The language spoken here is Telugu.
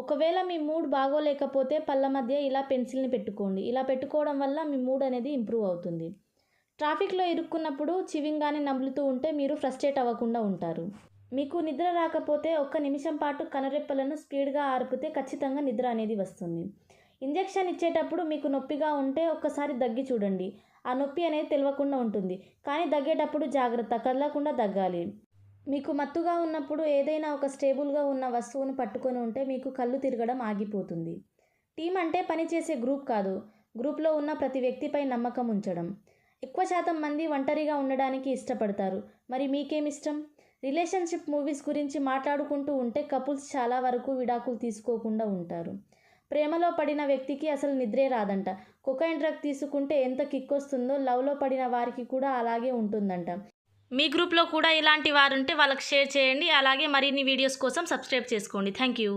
ఒకవేళ మీ మూడ్ బాగోలేకపోతే పళ్ళ మధ్య ఇలా పెన్సిల్ని పెట్టుకోండి. ఇలా పెట్టుకోవడం వల్ల మీ మూడ్ అనేది ఇంప్రూవ్ అవుతుంది. ట్రాఫిక్‌లో ఇరుక్కున్నప్పుడు చివింగానే నములుతూ ఉంటే మీరు ఫ్రస్ట్రేట్ అవ్వకుండా ఉంటారు. మీకు నిద్ర రాకపోతే ఒక్క నిమిషం పాటు కనురెప్పలను స్పీడ్‌గా ఆర్పితే ఖచ్చితంగా నిద్ర అనేది వస్తుంది. ఇంజెక్షన్ ఇచ్చేటప్పుడు మీకు నొప్పిగా ఉంటే ఒక్కసారి దగ్గి చూడండి. ఆ నొప్పి అనేది తెలవకుండా ఉంటుంది. కానీ దగ్గేటప్పుడు జాగ్రత్త, కదలకుండా దగ్గాలి. మీకు మత్తుగా ఉన్నప్పుడు ఏదైనా ఒక స్టేబుల్‌గా ఉన్న వస్తువును పట్టుకొని ఉంటే మీకు కళ్ళు తిరగడం ఆగిపోతుంది. టీమ్ అంటే పనిచేసే గ్రూప్ కాదు. గ్రూప్‌లో ఉన్న ప్రతి వ్యక్తిపై నమ్మకం ఉంచడం. ఎక్కువ శాతం మంది ఒంటరిగా ఉండడానికి ఇష్టపడతారు. మరి మీకేమిష్టం? రిలేషన్‌షిప్ మూవీస్ గురించి మాట్లాడుకుంటూ ఉంటే కపుల్స్ చాలా వరకు విడాకులు తీసుకోకుండా ఉంటారు. ప్రేమలో పడిన వ్యక్తికి అసలు నిద్రే రాదంట. కొకైన్ డ్రగ్ తీసుకుంటే ఎంత కిక్కొస్తుందో లవ్‌లో పడిన వారికి కూడా అలాగే ఉంటుందంట. మీ గ్రూప్‌లో కూడా ఇలాంటి వారుంటే వాళ్ళకి షేర్ చేయండి. అలాగే మరిన్ని వీడియోస్ కోసం సబ్స్క్రైబ్ చేసుకోండి. Thank you.